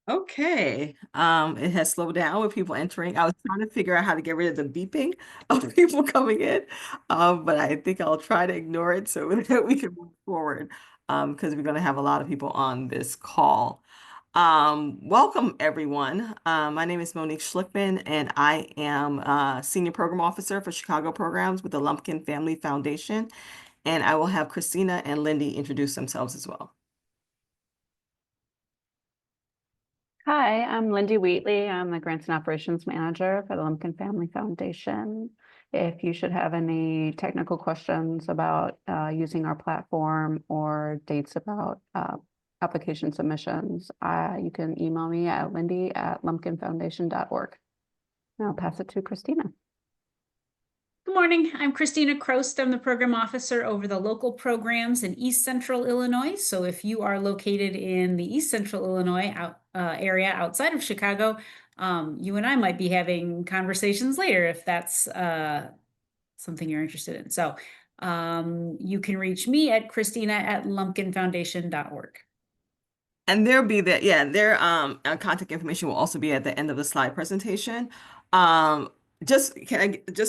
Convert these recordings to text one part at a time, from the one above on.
Okay. It has slowed down with people entering. I was trying to figure out how to get rid of the beeping of people coming in, but I think I'll try to ignore it so that we can move forward, because we're going to have a lot of people on this call. Welcome, everyone. My name is Monique Schlickman, and I am Senior Program Officer for Chicago Programs with the Lumpkin Family Foundation, and I will have Christina and Lindy introduce themselves as well. Hi, I'm Lindy Wheatley. I'm the Grants and Operations Manager for the Lumpkin Family Foundation. If you should have any technical questions about using our platform or dates about application submissions, you can email me at lindy@lumpkinfoundation.org. And I'll pass it to Christina. Good morning. I'm Christina Crost. I'm the program officer over the local programs in East Central Illinois. So if you are located in the East Central Illinois area outside of Chicago, you and I might be having conversations later if that's something you're interested in. So you can reach me at christina@lumpkinfoundation.org. And there'll be that, yeah, their contact information will also be at the end of the slide presentation. Um, just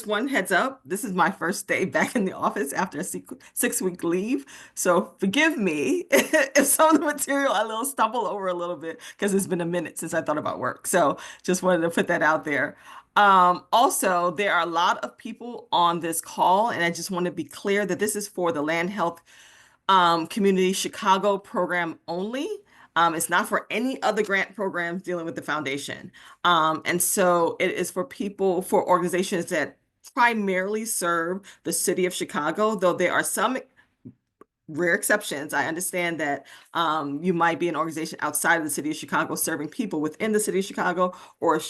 one heads up, this is my first day back in the office after a 6-week leave. So forgive me if some of the material I little stumble over a little bit because it's been a minute since I thought about work. So just wanted to put that out there. Also, there are a lot of people on this call, and I just want to be clear that this is for the Land Health Community Chicago program only. It's not for any other grant programs dealing with the foundation. And so it is for people, for organizations that primarily serve the city of Chicago, though there are some rare exceptions. I understand that you might be an organization outside of the city of Chicago serving people within the city of Chicago or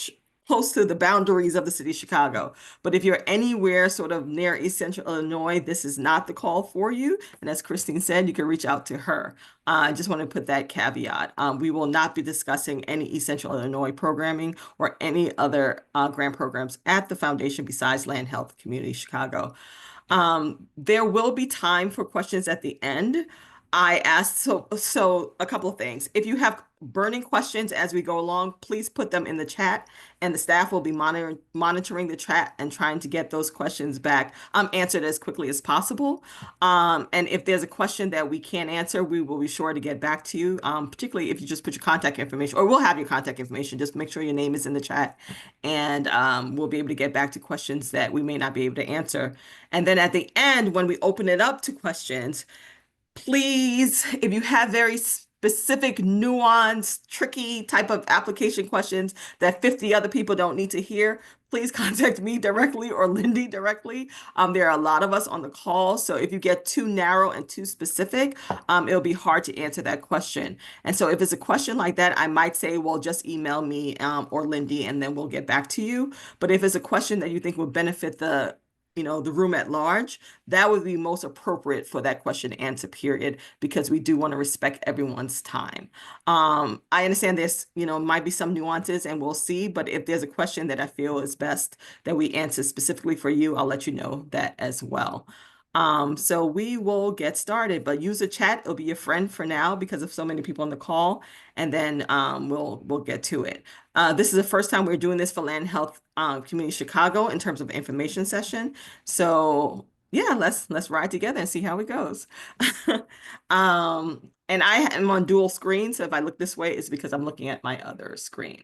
close to the boundaries of the city of Chicago. But if you're anywhere sort of near East Central Illinois, this is not the call for you. And as Christine said, you can reach out to her. I just want to put that caveat. We will not be discussing any East Central Illinois programming or any other grant programs at the foundation besides Land Health Community Chicago. There will be time for questions at the end. I asked so a couple of things. If you have burning questions as we go along, please put them in the chat, and the staff will be monitoring the chat and trying to get those questions back answered as quickly as possible. And if there's a question that we can't answer, we will be sure to get back to you. Particularly if you just put your contact information, or we'll have your contact information. Just make sure your name is in the chat, and we'll be able to get back to questions that we may not be able to answer. And then at the end, when we open it up to questions, please, if you have very specific, nuanced, tricky type of application questions that 50 other people don't need to hear, please contact me directly or Lindy directly. There are a lot of us on the call, so if you get too narrow and too specific, it'll be hard to answer that question. And so if it's a question like that, I might say, well, just email me or Lindy, and then we'll get back to you. But if it's a question that you think will benefit the room at large, that would be most appropriate for that question and answer period, because we do want to respect everyone's time. I understand there's, might be some nuances and we'll see, but if there's a question that I feel is best that we answer specifically for you, I'll let you know that as well. So we will get started, but use the chat. It'll be your friend for now because of so many people on the call, and then we'll get to it. This is the first time we're doing this for Land Health Community Chicago in terms of information session. So yeah, let's ride together and see how it goes. And I am on dual screen, so if I look this way, it's because I'm looking at my other screen.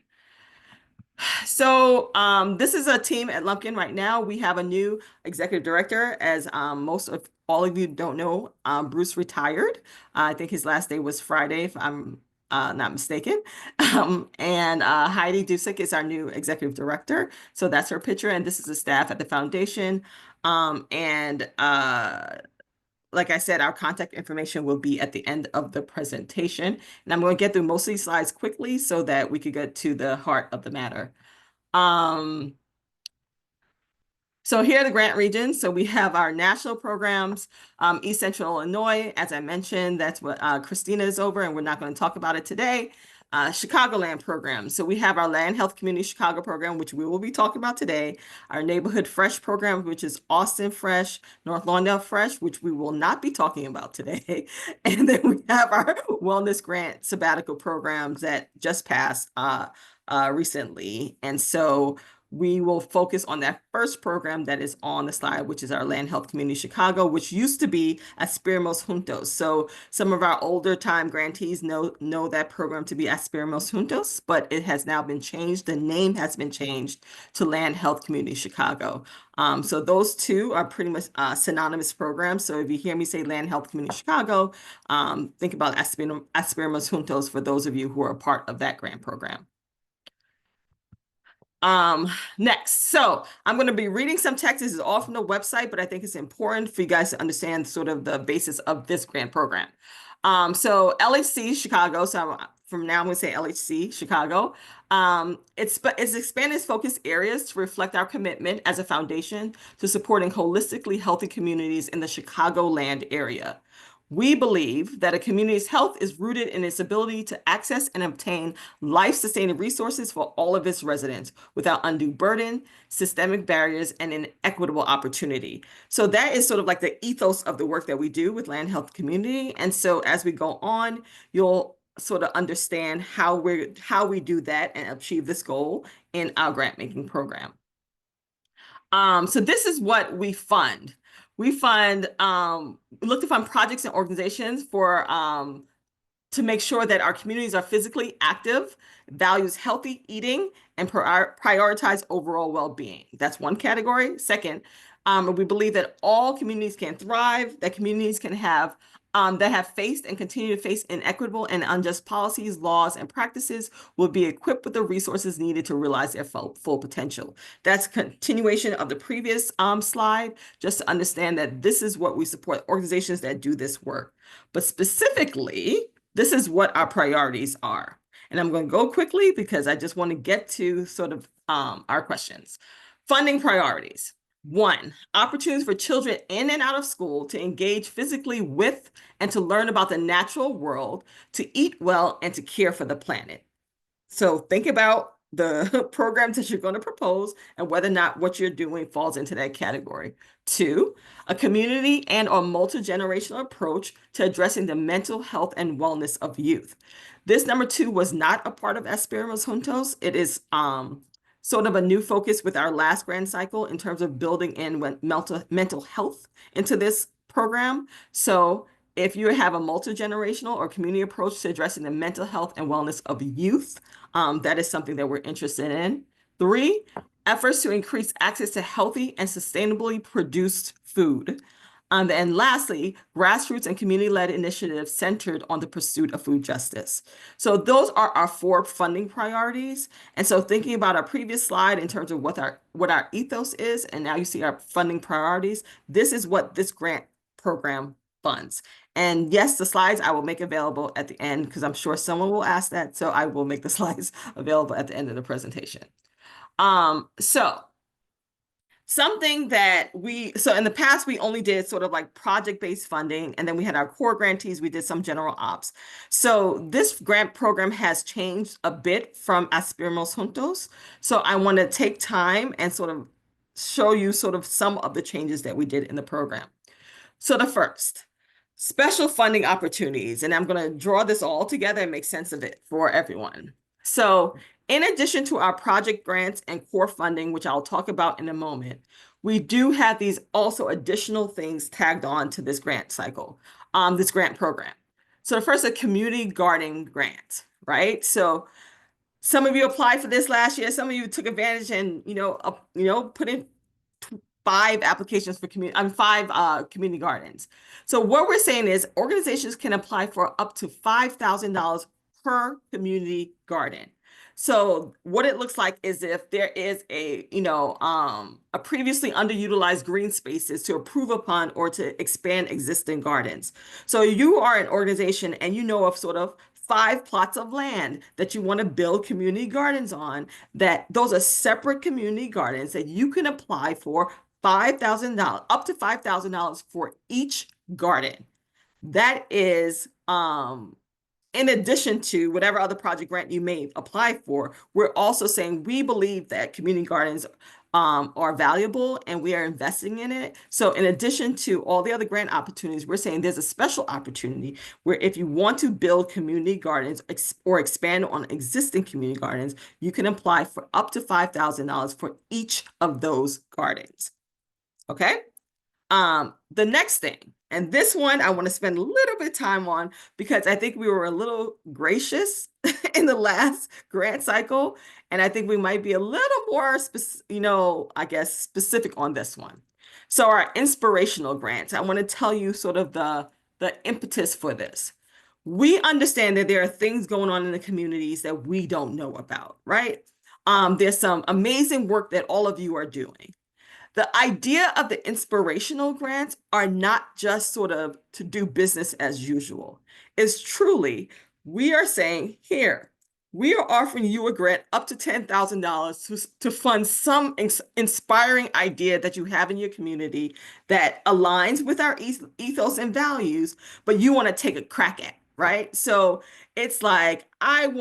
So this is a team at Lumpkin right now. We have a new executive director, as most of all of you don't know. Bruce retired. I think his last day was Friday, if I'm not mistaken. And Heidi Dusick is our new executive director. So that's her picture, and this is the staff at the foundation. And like I said, our contact information will be at the end of the presentation. And I'm going to get through most of these slides quickly so that we could get to the heart of the matter. So here are the grant regions. So we have our national programs, East Central Illinois. As I mentioned, that's what Christina is over, and we're not going to talk about it today. Chicagoland program. So we have our Land Health Community Chicago program, which we will be talking about today, our Neighborhood Fresh program, which is Austin Fresh, North Lawndale Fresh, which we will not be talking about today. And then we have our Wellness Grant sabbatical programs that just passed recently. And so we will focus on that first program that is on the slide, which is our Land Health Community Chicago, which used to be Aspiramos Juntos. So some of our older time grantees know that program to be Aspiramos Juntos, but it has now been changed. The name has been changed to Land Health Community Chicago. So those two are pretty much synonymous programs. So if you hear me say Land Health Community Chicago, think about Aspiramos Juntos for those of you who are a part of that grant program. Next, so I'm going to be reading some text. This is all from the website, but I think it's important for you guys to understand sort of the basis of this grant program. So LHC Chicago, so from now I'm going to say LHC Chicago. It's expanded its focus areas to reflect our commitment as a foundation to supporting holistically healthy communities in the Chicagoland area. We believe that a community's health is rooted in its ability to access and obtain life-sustaining resources for all of its residents without undue burden, systemic barriers, and inequitable opportunity. So that is sort of like the ethos of the work that we do with Land Health Community. And so as we go on, you'll sort of understand how we do that and achieve this goal in our grant making program. So this is what we fund. We look to fund projects and organizations for to make sure that our communities are physically active, values healthy eating, and prioritize overall well-being. That's one category. Second, we believe that all communities can thrive, that communities can have that have faced and continue to face inequitable and unjust policies, laws, and practices will be equipped with the resources needed to realize their full potential. That's a continuation of the previous slide, just to understand that this is what we support, organizations that do this work. But specifically, this is what our priorities are. And I'm going to go quickly because I just want to get to sort of our questions. Funding priorities. 1, opportunities for children in and out of school to engage physically with and to learn about the natural world, to eat well, and to care for the planet. So think about the programs that you're going to propose and whether or not what you're doing falls into that category. 2, a community and or multi-generational approach to addressing the mental health and wellness of youth. This number 2 was not a part of Aspiramos Juntos. It is sort of a new focus with our last grant cycle in terms of building in mental health into this program. So if you have a multi-generational or community approach to addressing the mental health and wellness of youth, that is something that we're interested in. 3, efforts to increase access to healthy and sustainably produced food. And lastly, grassroots and community-led initiatives centered on the pursuit of food justice. So those are our 4 funding priorities. And so thinking about our previous slide in terms of what our ethos is, and now you see our funding priorities, this is what this grant program funds. And yes, the slides I will make available at the end because I'm sure someone will ask that. So I will make the slides available at the end of the presentation. So something that so in the past, we only did sort of like project-based funding, and then we had our core grantees, we did some general ops. So this grant program has changed a bit from Aspiramos Juntos. So I want to take time and sort of show you sort of some of the changes that we did in the program. So the first, special funding opportunities, and I'm going to draw this all together and make sense of it for everyone. So in addition to our project grants and core funding, which I'll talk about in a moment, we do have these also additional things tagged on to this grant cycle, this grant program. So the first, a community gardening grant, right? So some of you applied for this last year. Some of you took advantage and, put in 5 applications for five community gardens. So what we're saying is organizations can apply for up to $5,000 per community garden. So what it looks like is if there is a previously underutilized green spaces to improve upon or to expand existing gardens. So you are an organization and you know of sort of 5 plots of land that you want to build community gardens on, that those are separate community gardens that you can apply for $5,000, up to $5,000 for each garden. That is in addition to whatever other project grant you may apply for, we're also saying we believe that community gardens are valuable and we are investing in it. So in addition to all the other grant opportunities, we're saying there's a special opportunity where if you want to build community gardens or expand on existing community gardens, you can apply for up to $5,000 for each of those gardens. Okay? The next thing, and this one I want to spend a little bit of time on because I think we were a little gracious in the last grant cycle, and I think we might be a little more, I guess, specific on this one. So our inspirational grants, I want to tell you sort of the impetus for this. We understand that there are things going on in the communities that we don't know about, right? There's some amazing work that all of you are doing. The idea of the inspirational grants are not just sort of to do business as usual. It's truly, we are saying, here, we are offering you a grant up to $10,000 to fund some inspiring idea that you have in your community that aligns with our ethos and values, but you want to take a crack at, right? So it's like, I've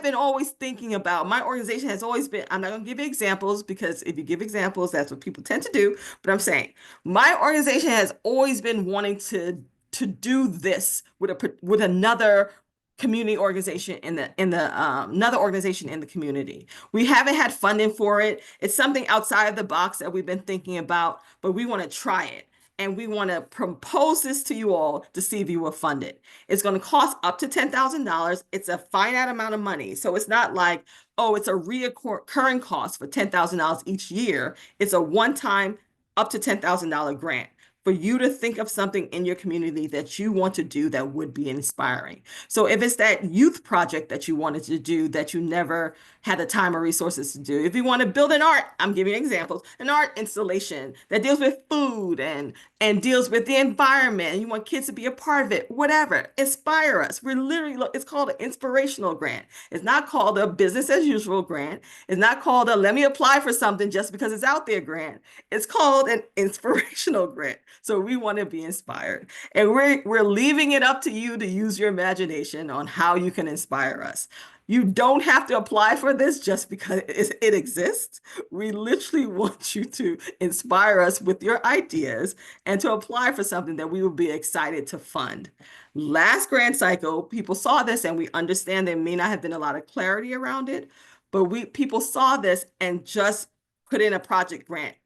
been always thinking about, my organization has always been, I'm not going to give you examples because if you give examples, that's what people tend to do. But I'm saying my organization has always been wanting to do this with another community organization another organization in the community. We haven't had funding for it. It's something outside of the box that we've been thinking about, but we want to try it. And we want to propose this to you all to see if you will fund it. It's going to cost up to $10,000. It's a finite amount of money. So it's not like, oh, it's a recurring cost for $10,000 each year. It's a one-time up to $10,000 grant for you to think of something in your community that you want to do that would be inspiring. So if it's that youth project that you wanted to do that you never had the time or resources to do, if you want to build I'm giving you examples, an art installation that deals with food and deals with the environment, and you want kids to be a part of it, whatever, inspire us. We're literally, it's called an inspirational grant. It's not called a business as usual grant. It's not called a let me apply for something just because it's out there grant. It's called an inspirational grant. So we want to be inspired. And we're leaving it up to you to use your imagination on how you can inspire us. You don't have to apply for this just because it exists. We literally want you to inspire us with your ideas and to apply for something that we will be excited to fund. Last grant cycle, people saw this and we understand there may not have been a lot of clarity around it, but people saw this and just put in a project grant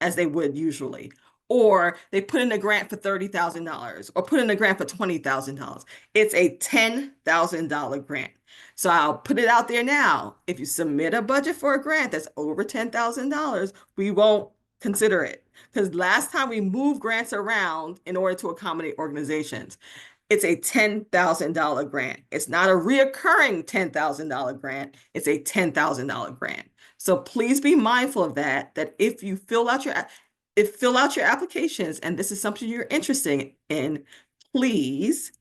as they would usually. Or they put in a grant for $30,000 or put in a grant for $20,000. It's a $10,000 grant. So I'll put it out there now. If you submit a budget for a grant that's over $10,000, we won't consider it. Because last time we moved grants around in order to accommodate organizations, it's a $10,000 grant. It's not a reoccurring $10,000 grant. It's a $10,000 grant. So please be mindful of that if you fill out your applications and this is something you're interested in, please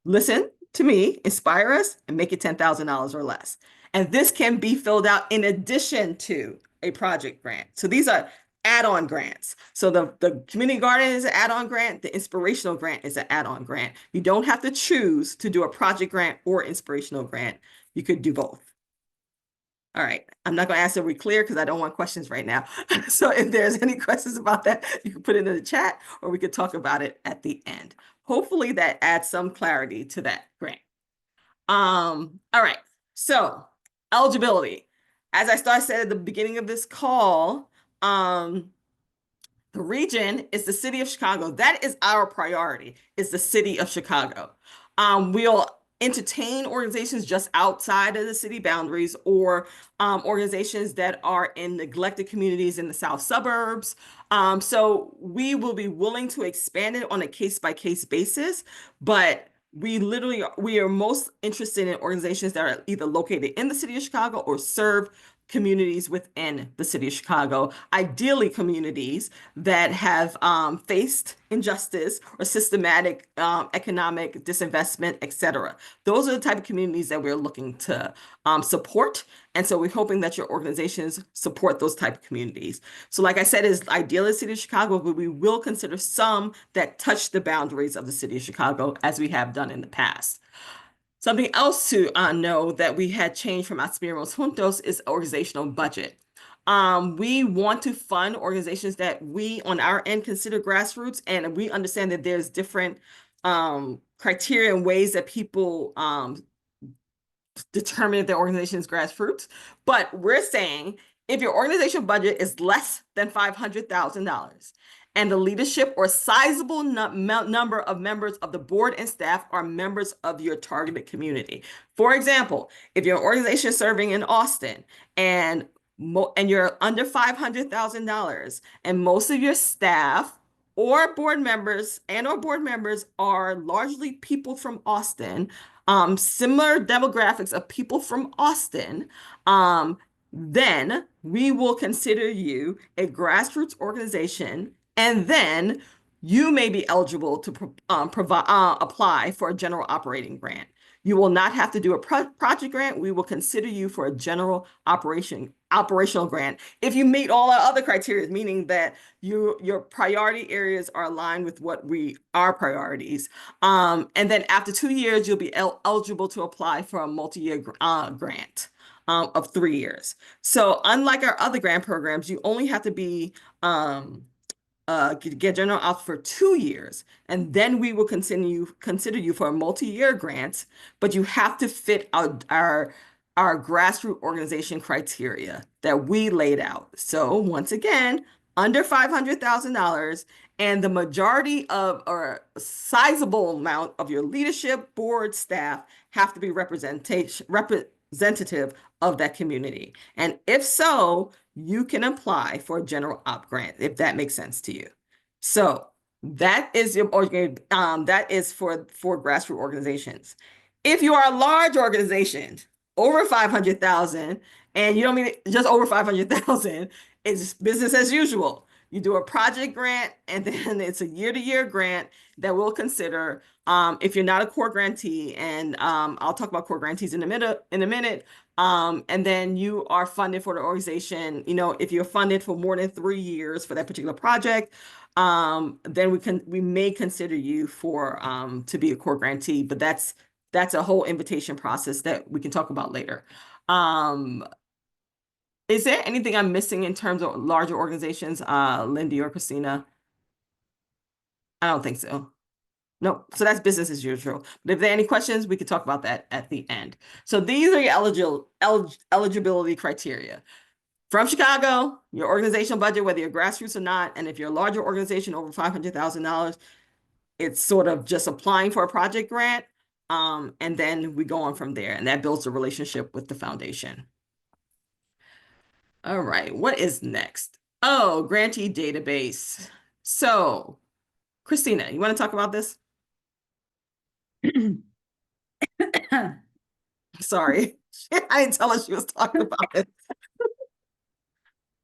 listen to me, inspire us, and make it $10,000 or less. And this can be filled out in addition to a project grant. So these are add-on grants. So the community garden is an add-on grant. The inspirational grant is an add-on grant. You don't have to choose to do a project grant or inspirational grant. You could do both. All right, I'm not going to ask if we're clear because I don't want questions right now. So if there's any questions about that, you can put it in the chat or we could talk about it at the end. Hopefully that adds some clarity to that grant. All right, so eligibility. As I said at the beginning of this call, the region is the city of Chicago. That is our priority, is the city of Chicago. We'll entertain organizations just outside of the city boundaries or organizations that are in neglected communities in the south suburbs. So we will be willing to expand it on a case-by-case basis, but we are most interested in organizations that are either located in the city of Chicago or serve communities within the city of Chicago, ideally communities that have faced injustice or systematic economic disinvestment, etc. Those are the type of communities that we're looking to support. And so we're hoping that your organizations support those type of communities. So like I said, it's ideally the city of Chicago, but we will consider some that touch the boundaries of the city of Chicago as we have done in the past. Something else to know that we had changed from Aspiramos Juntos is organizational budget. We want to fund organizations that we on our end consider grassroots, and we understand that there's different criteria and ways that people determine if the organization is grassroots. But we're saying if your organizational budget is less than $500,000 and the leadership or sizable number of members of the board and staff are members of your targeted community. For example, if your organization is serving in Austin and you're under $500,000 and most of your staff or board members are largely people from Austin, similar demographics of people from Austin, then we will consider you a grassroots organization, and then you may be eligible to apply for a general operating grant. You will not have to do a project grant. We will consider you for a general operational grant if you meet all our other criteria, meaning that your priority areas are aligned with what our priorities. And then after 2 years, you'll be eligible to apply for a multi-year grant of 3 years. So unlike our other grant programs, you only have to be get general offer for 2 years, and then we will consider you for a multi-year grant, but you have to fit our grassroots organization criteria that we laid out. So once again, under $500,000, and the majority of or a sizable amount of your leadership, board, staff have to be representative of that community. And if so, you can apply for a general op grant, if that makes sense to you. So that is for grassroots organizations. If you are a large organization, over 500,000, and you don't mean just over 500,000, it's business as usual. You do a project grant, and then it's a year-to-year grant that we'll consider if you're not a core grantee, and I'll talk about core grantees in a minute. And then you are funded for the organization. If you're funded for more than 3 years for that particular project, then we may consider you for to be a core grantee. But that's a whole invitation process that we can talk about later. Is there anything I'm missing in terms of larger organizations, Lindy or Christina? I don't think so. No, so that's business as usual. But if there are any questions, we could talk about that at the end. So these are your eligibility criteria. From Chicago, your organizational budget, whether you're grassroots or not, and if you're a larger organization over $500,000, it's sort of just applying for a project grant, and then we go on from there, and that builds a relationship with the foundation. All right, what is next? Oh, grantee database. So, Christina, you want to talk about this? Sorry, I didn't tell her she was talking about it.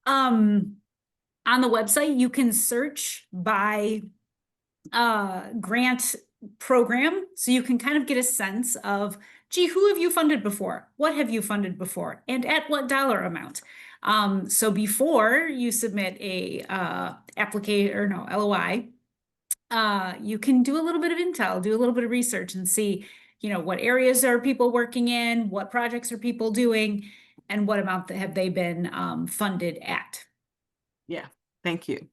On the website, you can search by grant program, so you can kind of get a sense of, gee, who have you funded before? What have you funded before? And at what dollar amount? So before you submit a LOI, you can do a little bit of intel, do a little bit of research and see, what areas are people working in, what projects are people doing, and what amount have they been funded at. Yeah, thank you.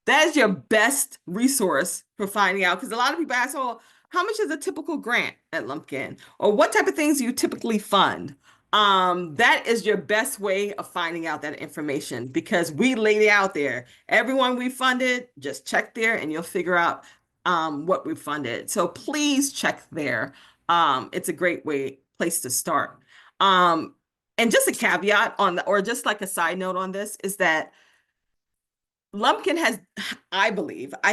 That is your best resource for finding out, because a lot of people ask, oh, how much is a typical grant at Lumpkin? Or what type of things do you typically fund? That is your best way of finding out that information, because we laid it out there. Everyone we funded, just check there and you'll figure out what we funded. So please check there. It's a great place to start. And just a caveat or just like a side note on this is that Lumpkin has, I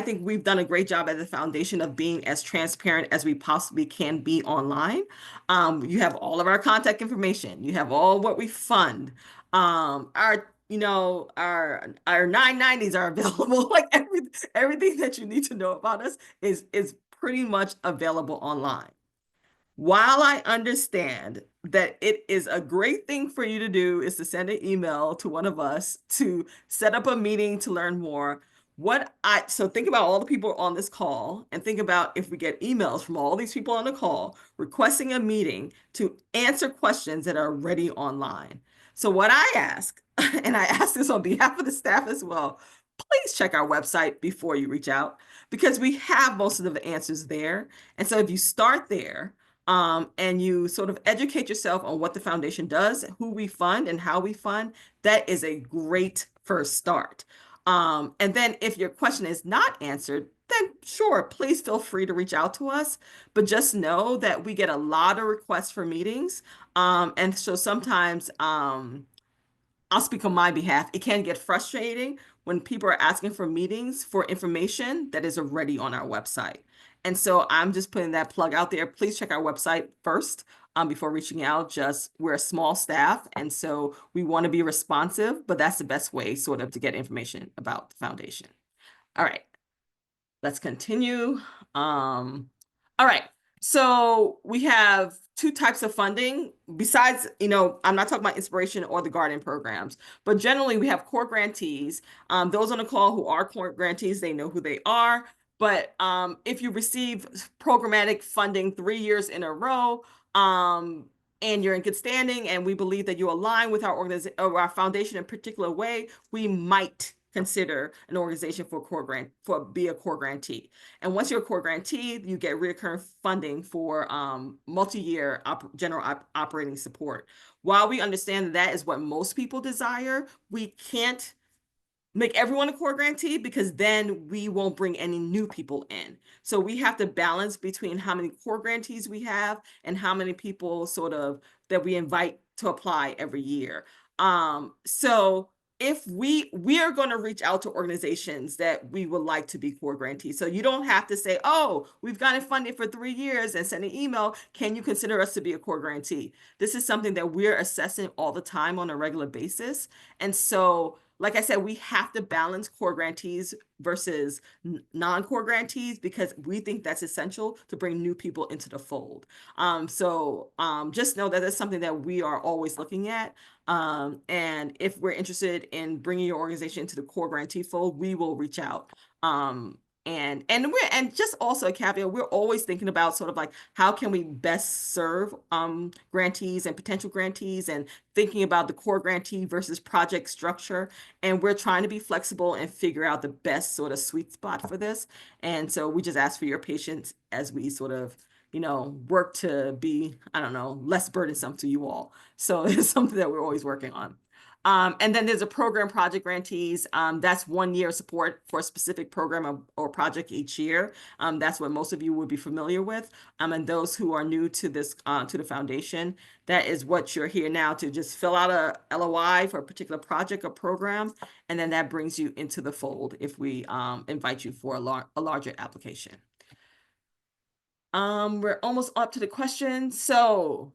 think we've done a great job at the foundation of being as transparent as we possibly can be online. You have all of our contact information. You have all what we fund. Our 990s are available. Like everything that you need to know about us is pretty much available online. While I understand that it is a great thing for you to do is to send an email to one of us to set up a meeting to learn more. So think about all the people on this call and think about if we get emails from all these people on the call requesting a meeting to answer questions that are already online. So what I ask, and I ask this on behalf of the staff as well, please check our website before you reach out because we have most of the answers there. And so if you start there, and you sort of educate yourself on what the foundation does, who we fund, and how we fund, that is a great first start. And then if your question is not answered, then sure, please feel free to reach out to us. But just know that we get a lot of requests for meetings. And so sometimes I'll speak on my behalf. It can get frustrating when people are asking for meetings for information that is already on our website. And so I'm just putting that plug out there. Please check our website first before reaching out. Just we're a small staff, and so we want to be responsive, but that's the best way sort of to get information about the foundation. All right, let's continue. All right. So we have two types of funding besides, I'm not talking about inspiration or the garden programs, but generally we have core grantees. Those on the call who are core grantees, they know who they are. But if you receive programmatic funding 3 years in a row, and you're in good standing, and we believe that you align with our organization or our foundation in a particular way, we might consider an organization be a core grantee. And once you're a core grantee, you get recurring funding for multi-year general operating support. While we understand that is what most people desire, we can't make everyone a core grantee because then we won't bring any new people in. So we have to balance between how many core grantees we have and how many people sort of that we invite to apply every year. So if we are going to reach out to organizations that we would like to be core grantees. So you don't have to say, oh, we've gotten funded for 3 years and send an email. Can you consider us to be a core grantee? This is something that we're assessing all the time on a regular basis. And so like I said, we have to balance core grantees versus non-core grantees because we think that's essential to bring new people into the fold. So just know that that's something that we are always looking at. And if we're interested in bringing your organization into the core grantee fold, we will reach out. And just also a caveat, we're always thinking about sort of like how can we best serve grantees and potential grantees and thinking about the core grantee versus project structure. And we're trying to be flexible and figure out the best sort of sweet spot for this. And so we just ask for your patience as we sort of, work to be, I don't know, less burdensome to you all. So it's something that we're always working on. And then there's a program project grantees. That's 1 year support for a specific program or project each year. That's what most of you would be familiar with. And those who are new to this, to the foundation, that is what you're here now to just fill out a LOI for a particular project or program. And then that brings you into the fold if we invite you for a larger application. We're almost up to the questions. So,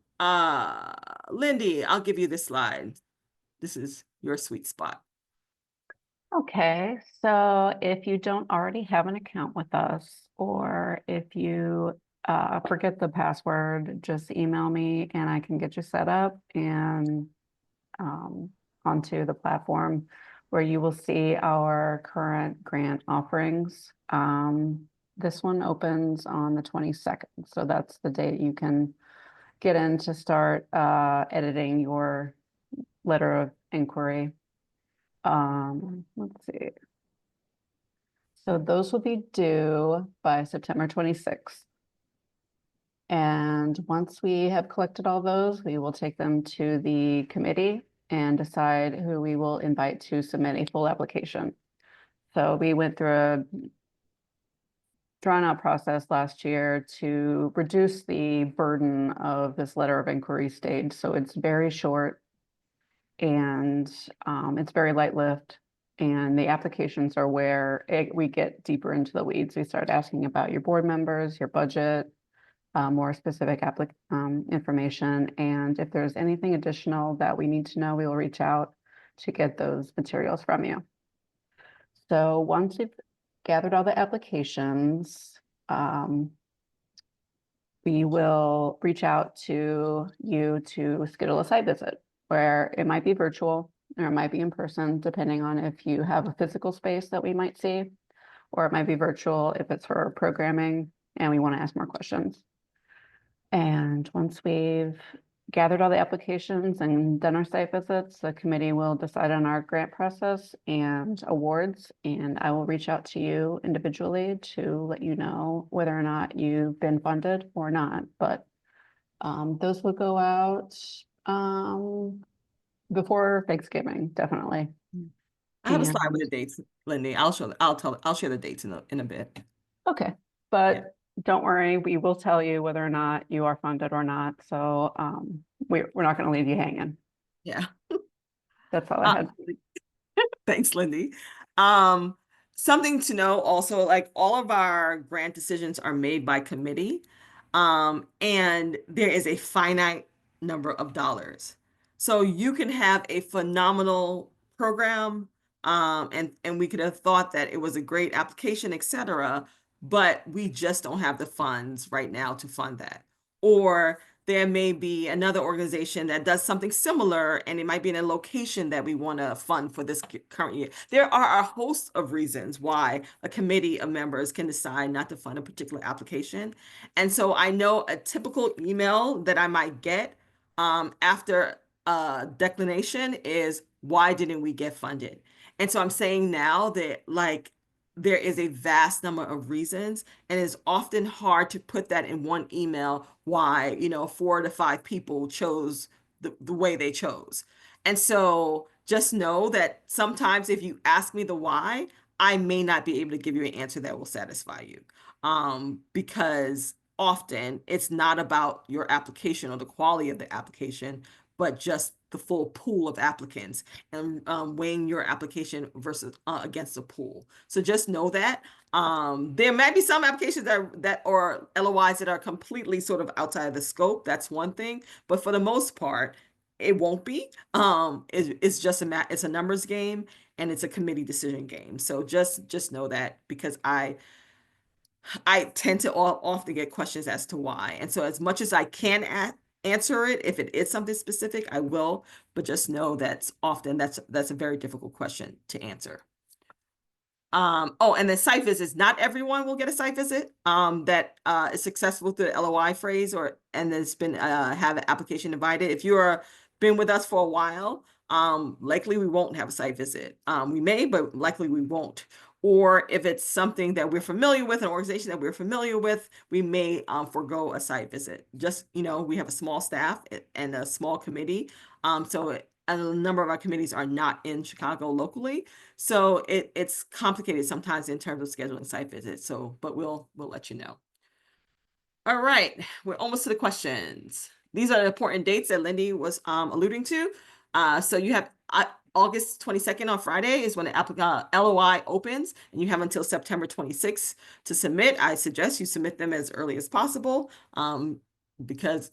Lindy, I'll give you this slide. This is your sweet spot. Okay, so if you don't already have an account with us, or if you forget the password, just email me and I can get you set up and onto the platform where you will see our current grant offerings. This one opens on the 22nd, so that's the date you can get in to start editing your letter of inquiry. Let's see. So those will be due by September 26th. And once we have collected all those, we will take them to the committee and decide who we will invite to submit a full application. So we went through a drawn out process last year to reduce the burden of this letter of inquiry stage. So it's very short and it's very light lift. And the applications are where we get deeper into the weeds. We start asking about your board members, your budget, more specific information. And if there's anything additional that we need to know, we will reach out to get those materials from you. So once you've gathered all the applications, we will reach out to you to schedule a site visit, where it might be virtual or it might be in person, depending on if you have a physical space that we might see, or it might be virtual if it's for programming and we want to ask more questions. And once we've gathered all the applications and done our site visits, the committee will decide on our grant process and awards, and I will reach out to you individually to let you know whether or not you've been funded or not. But those will go out before Thanksgiving, definitely. I have a slide with And the dates, Lindy. I'll share the dates in a bit. okay, Yeah. but don't worry, we will tell you whether or not you are funded or not. So we're not going to leave you hanging. Yeah. That's all I Uh, had. Thanks, Lindy. Something to know also, like all of our grant decisions are made by committee, and there is a finite number of dollars. So you can have a phenomenal program, and we could have thought that it was a great application, etc., but we just don't have the funds right now to fund that. Or there may be another organization that does something similar, and it might be in a location that we want to fund for this current year. There are a host of reasons why a committee of members can decide not to fund a particular application. And so I know a typical email that I might get after a declination is, why didn't we get funded? And so I'm saying now that like there is a vast number of reasons, and it's often hard to put that in one email why, 4 to 5 people chose the way they chose. And so just know that sometimes if you ask me the why, I may not be able to give you an answer that will satisfy you. Because often it's not about your application or the quality of the application, but just the full pool of applicants and weighing your application versus against the pool. So just know that there might be some applications that or LOIs that are completely sort of outside of the scope. That's one thing, but for the most part, it won't be. It's just it's a numbers game, and it's a committee decision game. So just know that, because I tend to often get questions as to why. And so as much as I can answer it, if it is something specific, I will, but just know that's often that's a very difficult question to answer. Oh, and the site visits, not everyone will get a site visit that is successful through the LOI phrase and it's been have an application invited. If you're been with us for a while, likely we won't have a site visit. We may, but likely we won't. Or if it's something that we're familiar with, an organization that we're familiar with, we may forego a site visit. Just, we have a small staff and a small committee. So a number of our committees are not in Chicago locally. So it's complicated sometimes in terms of scheduling site visits. So, but we'll let you know. All right, we're almost to the questions. These are the important dates that Lindy was alluding to. So you have August 22nd on Friday is when the applicant LOI opens, and you have until September 26th to submit. I suggest you submit them as early as possible, because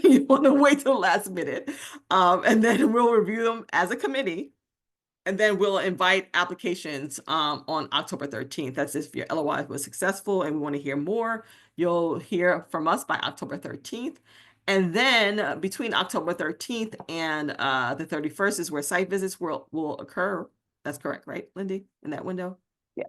you want to wait till the last minute. And then we'll review them as a committee. And then we'll invite applications on October 13th. That's if your LOI was successful and we want to hear more. You'll hear from us by October 13th. And then between October 13th and the 31st is where site visits will occur. That's correct, right, Lindy? In that window? Yeah.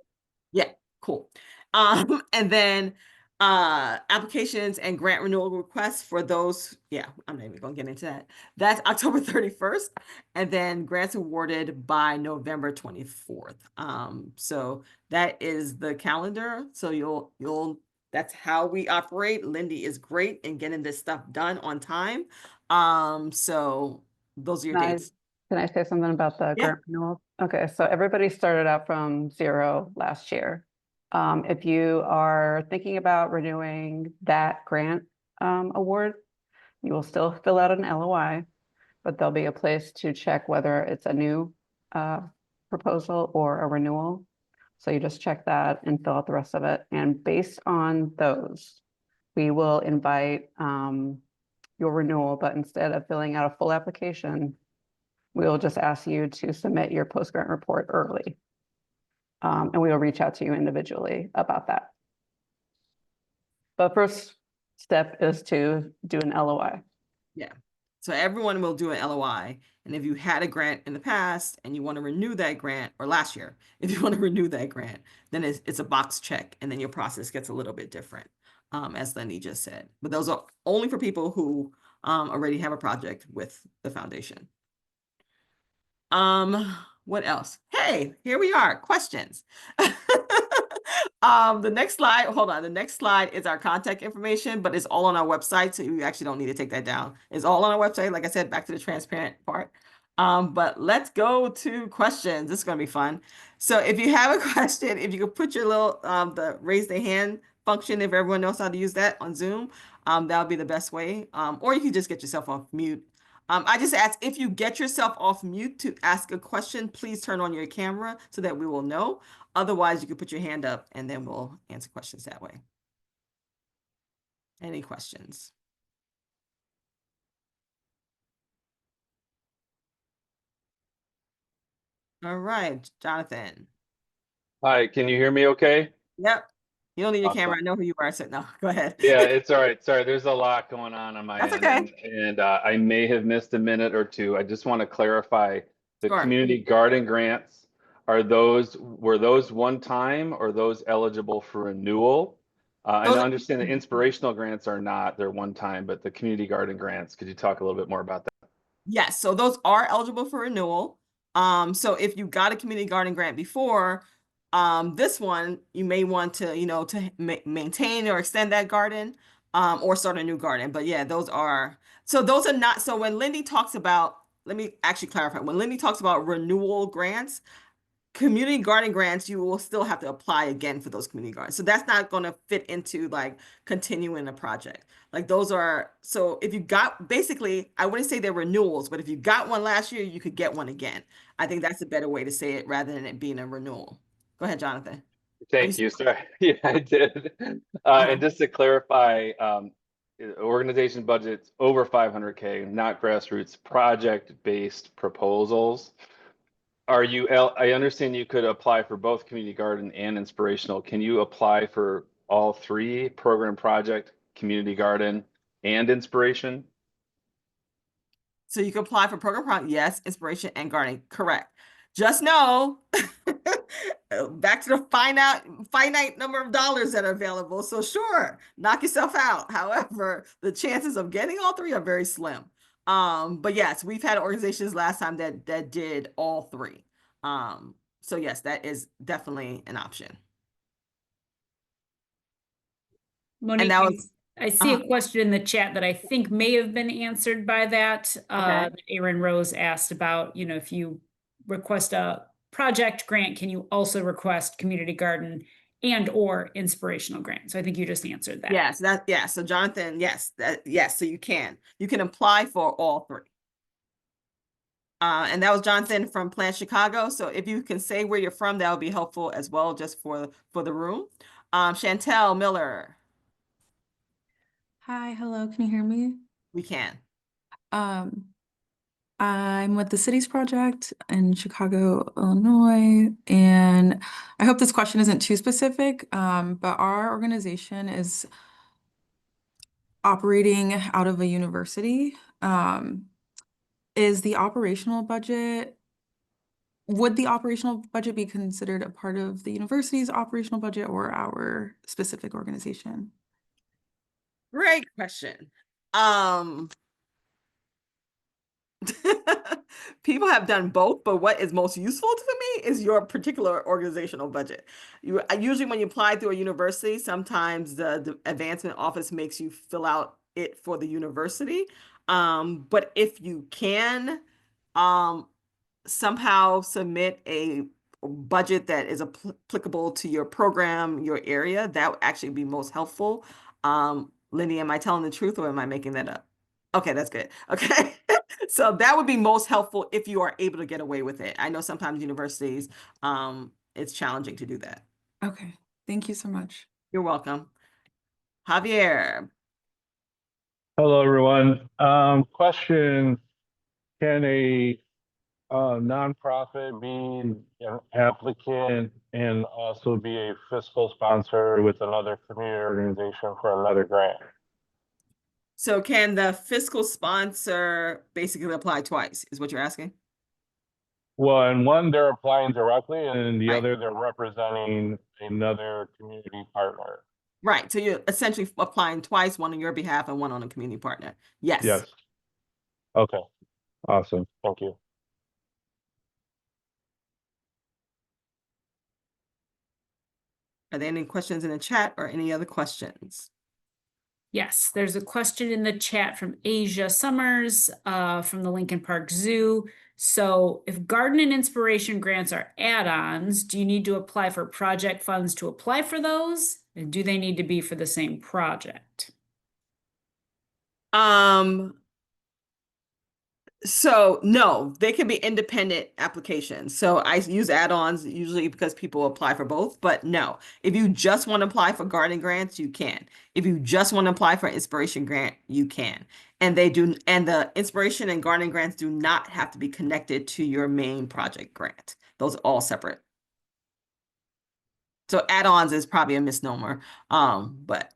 Yeah, cool. And then applications and grant renewal requests for those, I'm not even gonna get into that. That's October 31st, and then grants awarded by November 24th. So that is the calendar. So you'll that's how we operate. Lindy is great in getting this stuff done on time. So those are your dates. Can I say something about the Yeah. grant renewal? Okay, so everybody started out from 0 last year. If you are thinking about renewing that grant award, you will still fill out an LOI, but there'll be a place to check whether it's a new proposal or a renewal. So you just check that and fill out the rest of it. And based on those, we will invite your renewal, but instead of filling out a full application, we will just ask you to submit your post-grant report early. And we will reach out to you individually about that. But first step is to do an LOI. Yeah. So everyone will do an LOI. And if you had a grant in the past and you want to renew that grant, or last year, if you want to renew that grant, then it's a box check, and then your process gets a little bit different, as Lenny just said. But those are only for people who already have a project with the foundation. What else? Hey, here we are. Questions. The next slide, hold on. The next slide is our contact information, but it's all on our website, so you actually don't need to take that down. It's all on our website. Like I said, back to the transparent part. But let's go to questions. This is gonna be fun. So if you have a question, if you could put your little the raise the hand function, if everyone knows how to use that on Zoom, that would be the best way. Or you can just get yourself off mute. I just ask, if you get yourself off mute to ask a question, please turn on your camera so that we will know. Otherwise, you can put your hand up and then we'll answer questions that way. Any questions? All right, Jonathan. Hi, can you hear me okay? Yep. You don't need a camera. Awesome. I know who you are, so no, go ahead. Yeah, it's all right. Sorry, there's a lot going on my That's end, okay. and I may have missed a minute or two. I just want to clarify the Sure. community garden grants. Were those one time, or those eligible for renewal? I Those understand the inspirational grants are not, they're one time, but the community garden grants, could you talk a little bit more about that? Yes, so those are eligible for renewal. So if you got a community garden grant before, this one, you may want to, to maintain or extend that garden, or start a new garden. But yeah, those are, so those are not, so when Lindy talks about, let me actually clarify, when Lindy talks about renewal grants, community garden grants, you will still have to apply again for those community gardens. So that's not going to fit into like continuing a project. Like those are, so if you got, basically, I wouldn't say they're renewals, but if you got one last year, you could get one again. I think that's a better way to say it rather than it being a renewal. Go ahead, Jonathan. Thank you, sir. Yeah, I did. And just to clarify, organization budgets over 500K, not grassroots, project-based proposals. I understand you could apply for both community garden and inspirational. Can you apply for all three: program, project, community garden, and inspiration? So you can apply for program project, yes, inspiration and gardening, correct. Just know, back to the finite number of dollars that are available. So sure, knock yourself out. However, the chances of getting all three are very slim. But yes, we've had organizations last time that did all three. So yes, that is definitely an option. Monique, that was I see a question in the chat that I think may have been answered by that. Okay. Aaron Rose asked about, if you request a project grant, can you also request community garden and or inspirational grant? So I think you just answered that. Yes, so Jonathan, yes, so you can apply for all three. And that was Jonathan from Plant Chicago. So if you can say where you're from, that would be helpful as well, just for the room. Chantel Miller. Hi, hello, can you hear me? We can. I'm with the Cities Project in Chicago, Illinois, and I hope this question isn't too specific, but our organization is operating out of a university. Is the operational budget, would the operational budget be considered a part of the university's operational budget or our specific organization? Great question. People have done both, but what is most useful to me is your particular organizational budget. Usually when you apply through a university, sometimes the advancement office makes you fill out it for the university. But if you can somehow submit a budget that is applicable to your program, your area, that would actually be most helpful. Lindy, am I telling the truth or am I making that up? Okay, that's good. Okay. So that would be most helpful if you are able to get away with it. I know sometimes universities, it's challenging to do that. Okay, thank you so much. You're welcome. Javier, Hello, everyone. Question, can a nonprofit be an applicant and also be a fiscal sponsor with another community organization for another grant? so can the fiscal sponsor basically apply twice, is what you're asking? Well, in one, they're applying directly, and in the Right. other, they're representing another community partner. Right. So you're essentially applying twice, one on your behalf and one on a community partner. Yes. Yes. Okay, awesome. Thank you. Are there any questions in the chat or any other questions? Yes, there's a question in the chat from Asia Summers from the Lincoln Park Zoo. So if Garden and Inspiration grants are add-ons, do you need to apply for project funds to apply for those? And do they need to be for the same project? So no, they can be independent applications. So I use add-ons usually because people apply for both, but no. If you just want to apply for garden grants, you can. If you just want to apply for inspiration grant, you can. And the inspiration and garden grants do not have to be connected to your main project grant. Those are all separate. So add-ons is probably a misnomer, but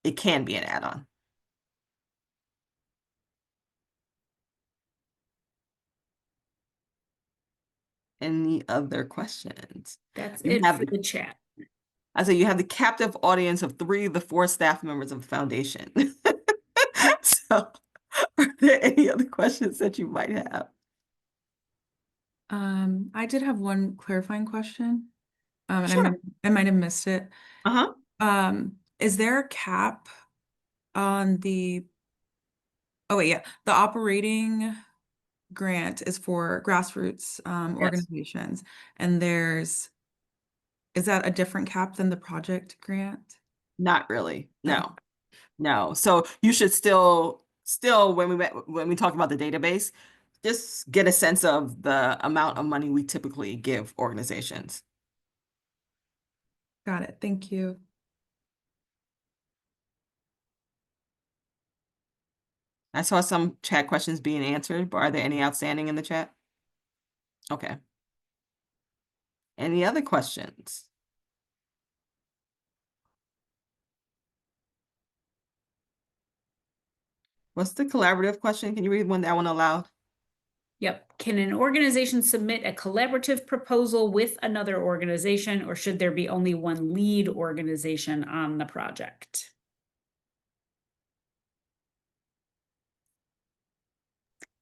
it can be an add-on. Any other questions? That's You it have for the chat. I say you have the captive audience of 3 of the 4 staff members of the foundation. So are there any other questions that you might have? I did have one clarifying question. And Sure. I might have missed it. Uh-huh. Is there a cap on the, oh wait, yeah, the operating grant is for grassroots organizations, and is that a different cap than the project grant? Not really. No. No. No. So you should still when we talk about the database, just get a sense of the amount of money we typically give organizations. Got it. Thank you. I saw some chat questions being answered, but are there any outstanding in the chat? Okay. Any other questions? What's the collaborative question? Can you read that one aloud? Yep. Can an organization submit a collaborative proposal with another organization, or should there be only one lead organization on the project?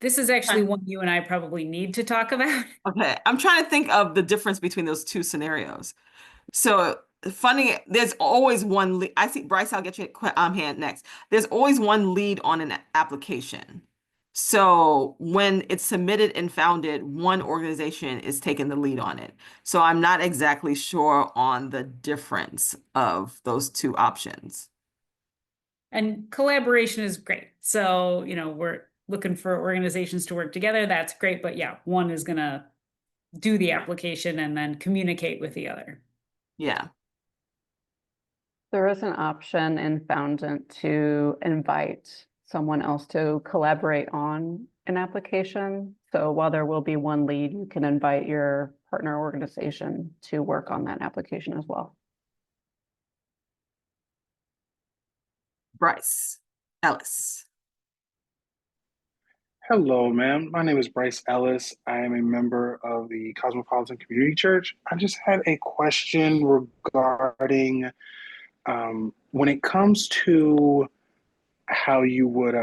This is actually one you and I probably need to talk about. Okay, I'm trying to think of the difference between those two scenarios. So funny, there's always one lead. I see Bryce, I'll get you hand next. There's always one lead on an application. So when it's submitted and founded, one organization is taking the lead on it. So I'm not exactly sure on the difference of those two options. And collaboration is great. So, we're looking for organizations to work together. That's great. But yeah, one is going to do the application and then communicate with the other. Yeah. There is an option in Foundant to invite someone else to collaborate on an application. So while there will be one lead, you can invite your partner organization to work on that application as well. Bryce Ellis. Hello, ma'am. My name is Bryce Ellis. I am a member of the Cosmopolitan Community Church. I just had a question regarding when it comes to how you would,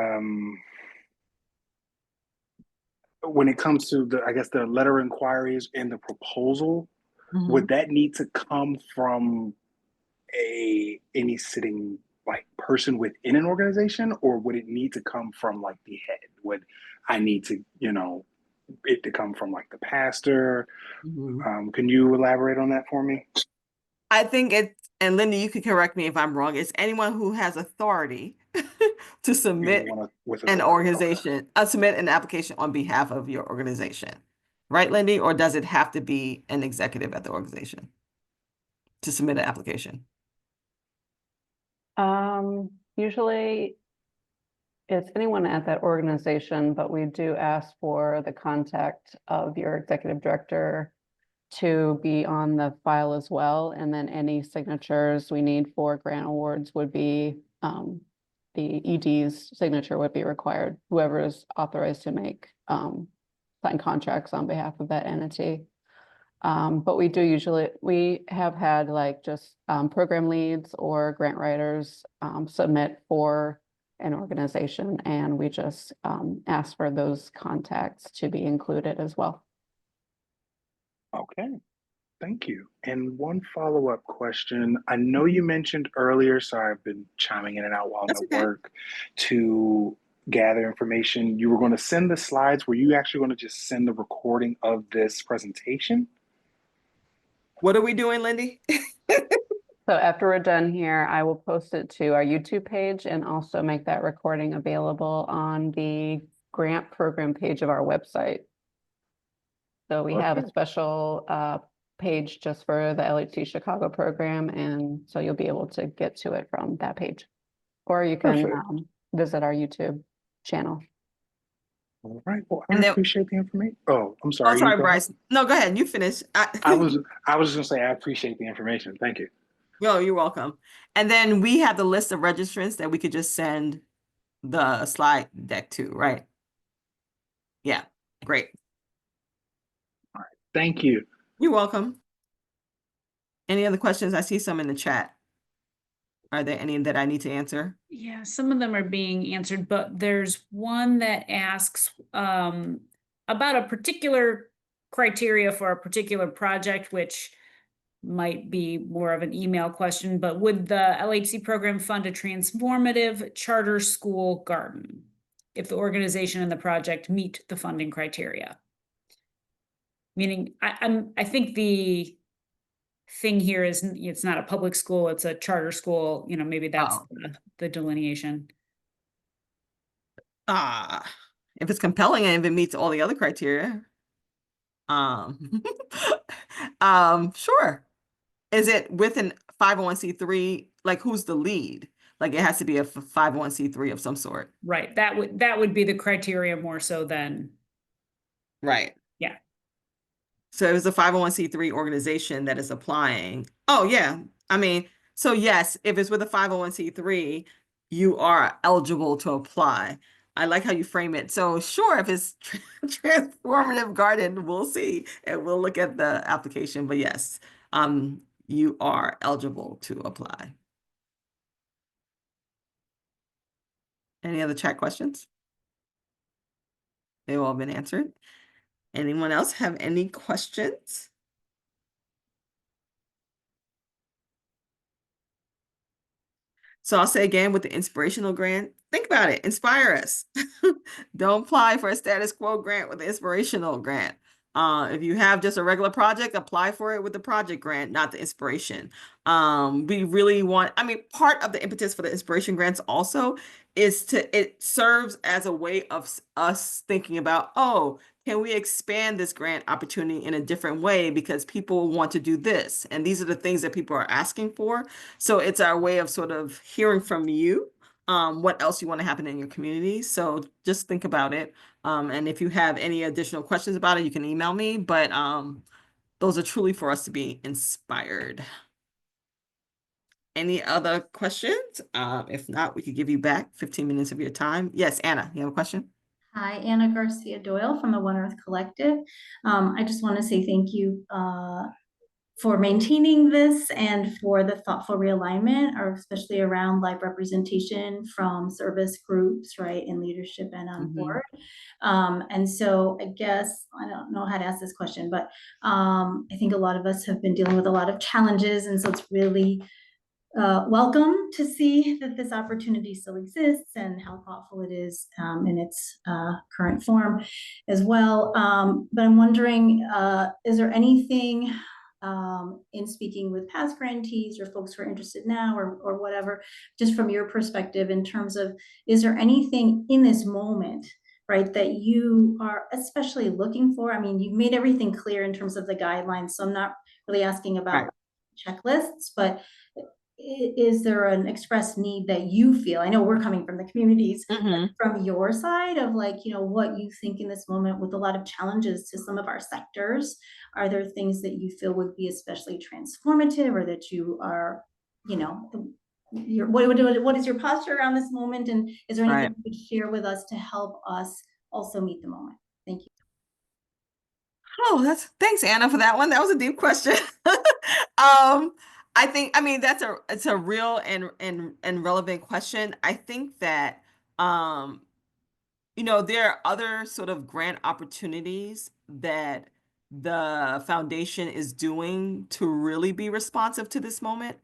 when it comes to I guess the letter inquiries and the proposal, would that need to come from any sitting person within an organization, or would it need to come from the head? Would I need to, it to come from the pastor? Can you elaborate on that for me? I think and Linda, you could correct me if I'm wrong, it's anyone who has authority to submit with an authority. Okay. organization, submit an application on behalf of your organization. Right, Lindy? Or does it have to be an executive at the organization to submit an application? Usually it's anyone at that organization, but we do ask for the contact of your executive director to be on the file as well. And then any signatures we need for grant awards would be, the ED's signature would be required, whoever is authorized to make, sign contracts on behalf of that entity. But we have had like just program leads or grant writers submit for an organization, and we just ask for those contacts to be included as well. Okay, thank you. And one follow-up question. I know you mentioned earlier, sorry, I've been chiming in and out while I'm That's at okay. work, to gather information. You were going to send the slides. Were you actually going to just send the recording of this presentation? What are we doing, Lindy? So after we're done here, I will post it to our YouTube page and also make that recording available on the grant program page of our website. So we have a Okay. special page just for the LHC Chicago program, and so you'll be able to get to it from that page. Or you can Perfect. visit our YouTube channel. All right. Well, I And then, appreciate the information. Oh, I'm oh, sorry. sorry, You go ahead. Bryce. No, go ahead. You finish. I was just gonna say I appreciate the information. Thank you. No, you're welcome. And then we have the list of registrants that we could just send the slide deck to, right? Yeah, great. Thank you. You're welcome. Any other questions? I see some in the chat. Are there any that I need to answer? Yeah, some of them are being answered, but there's one that asks about a particular criteria for a particular project, which might be more of an email question, but would the LHC program fund a transformative charter school garden if the organization and the project meet the funding criteria? Meaning, I think the thing here is it's not a public school, it's a charter school, you know, maybe that's Oh. the delineation. If it's compelling and if it meets all the other criteria, sure. Is it with an 501c3? Like, who's the lead? Like, it has to be a 501c3 of some sort. Right, that would be the criteria more so than, Right. yeah. So it was a 501c3 organization that is applying. Oh, yeah. I mean, so yes, if it's with a 501c3, you are eligible to apply. I like how you frame it. So sure, if it's transformative garden, we'll see and we'll look at the application. But yes, you are eligible to apply. Any other chat questions? They've all been answered. Anyone else have any questions? So I'll say again with the inspirational grant, think about it, inspire us. Don't apply for a status quo grant with the inspirational grant. If you have just a regular project, apply for it with the project grant, not the inspiration. We really want, I mean, part of the impetus for the inspiration grants also is it serves as a way of us thinking about, oh, can we expand this grant opportunity in a different way because people want to do this? And these are the things that people are asking for. So it's our way of sort of hearing from you, what else you want to happen in your community. So just think about it. And if you have any additional questions about it, you can email me, but those are truly for us to be inspired. Any other questions? If not, we could give you back 15 minutes of your time. Yes, Anna, you have a question? Hi, Anna Garcia Doyle from the One Earth Collective. I just want to say thank you for maintaining this and for the thoughtful realignment, or especially around like representation from service groups, right, in leadership and on board. And so I guess, I don't know how to ask this question, but I think a lot of us have been dealing with a lot of challenges. And so it's really welcome to see that this opportunity still exists and how thoughtful it is in its current form as well. But I'm wondering, is there anything in speaking with past grantees or folks who are interested now or whatever, just from your perspective in terms of, is there anything in this moment, right, that you are especially looking for? I mean, you've made everything clear in terms of the guidelines, so I'm not really asking about checklists, but is there an express need that you feel? I know we're coming from the communities, but from your side of like, you know, what you think in this moment with a lot of challenges to some of our sectors, are there things that you feel would be especially transformative, or that you are, you know, what is your posture around this moment? And is there anything you could share with us to help us also meet the moment? Thank you. Oh, thanks, Anna, for that one. That was a deep question. I mean, it's a real and relevant question. I think that um, there are other sort of grant opportunities that the foundation is doing to really be responsive to this moment.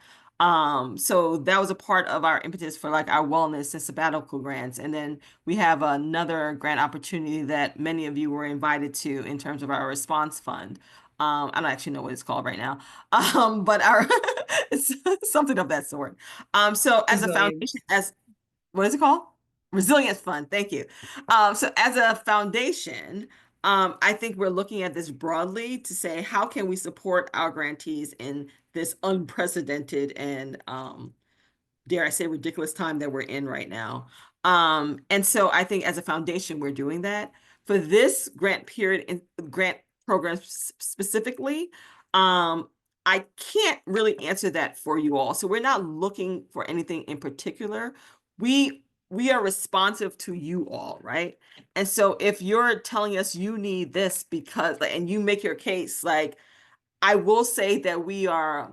So that was a part of our impetus for like our wellness and sabbatical grants. And then we have another grant opportunity that many of you were invited to in terms of our response fund. I don't actually know what it's called right now. But it's something of that sort. So as a foundation, what is it called? Resilience Fund. Thank you. So as a foundation, I think we're looking at this broadly to say, how can we support our grantees in this unprecedented and dare I say, ridiculous time that we're in right now. And so I think as a foundation, we're doing that. For this grant period and grant program specifically, I can't really answer that for you all. So we're not looking for anything in particular. We are responsive to you all, right? And so if you're telling us you need this because, and you make your case, like, I will say that we are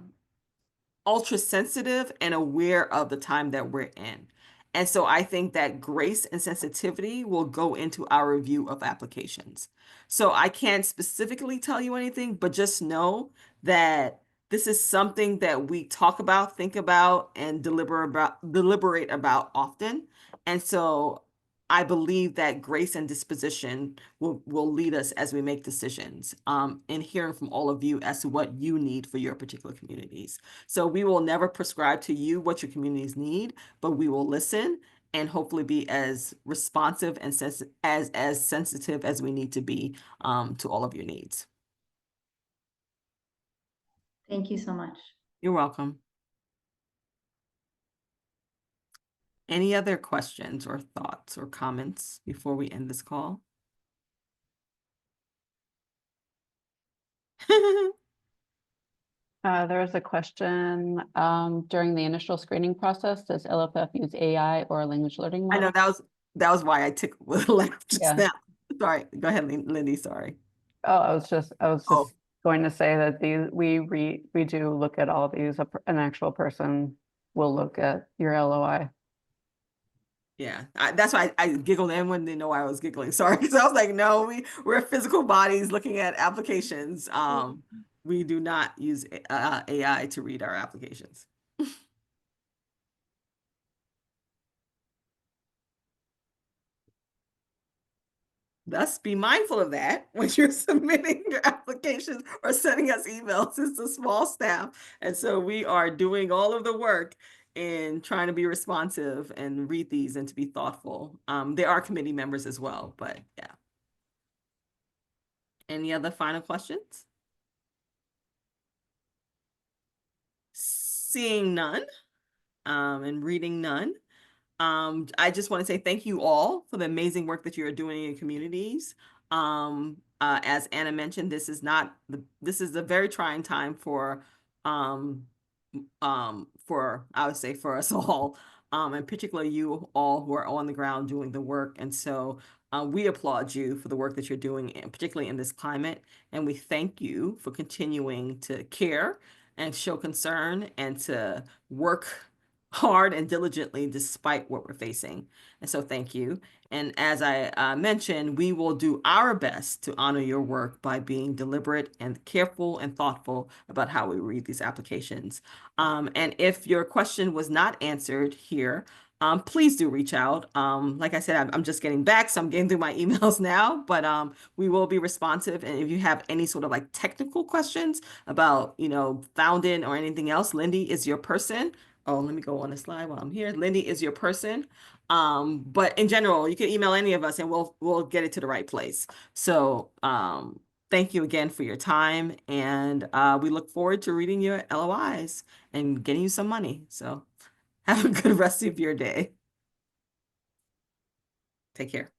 ultra sensitive and aware of the time that we're in. And so I think that grace and sensitivity will go into our review of applications. So I can't specifically tell you anything, but just know that this is something that we talk about, think about, and deliberate about often. And so I believe that grace and disposition will lead us as we make decisions, and hearing from all of you as to what you need for your particular communities. So we will never prescribe to you what your communities need, but we will listen and hopefully be as responsive and as sensitive as we need to be, to all of your needs. Thank you so much. You're welcome. Any other questions or thoughts or comments before we end this call? There was a question, during the initial screening process, does LFF use AI or a language learning I model? know that was why I took a laugh just Yeah. now. Sorry, go ahead, Lindy. Sorry. Oh, I was just Oh. going to say that we do look at all these. An actual person will look at your LOI. Yeah, that's why I giggled, and when they know I was giggling. Sorry, because I was like, no, we're physical bodies looking at applications. We do not use AI to read our applications. Thus, be mindful of that when you're submitting your applications or sending us emails. It's a small staff, and so we are doing all of the work in trying to be responsive and read these and to be thoughtful. There are committee members as well, but yeah. Any other final questions? Seeing none, and reading none. I just want to say thank you all for the amazing work that you're doing in your communities. As Anna mentioned, this is a very trying time um, I would say for us all, and particularly you all who are on the ground doing the work. And so we applaud you for the work that you're doing, and particularly in this climate. And we thank you for continuing to care and show concern and to work hard and diligently despite what we're facing. And so thank you. And as I mentioned, we will do our best to honor your work by being deliberate and careful and thoughtful about how we read these applications. And if your question was not answered here, please do reach out. Like I said, I'm just getting back, so I'm getting through my emails now, but we will be responsive. And if you have any sort of like technical questions about, founding or anything else, Lindy is your person. Oh, let me go on the slide while I'm here. Lindy is your person. But in general, you can email any of us and we'll get it to the right place. So thank you again for your time, and we look forward to reading your LOIs and getting you some money. So have a good rest of your day. Take care.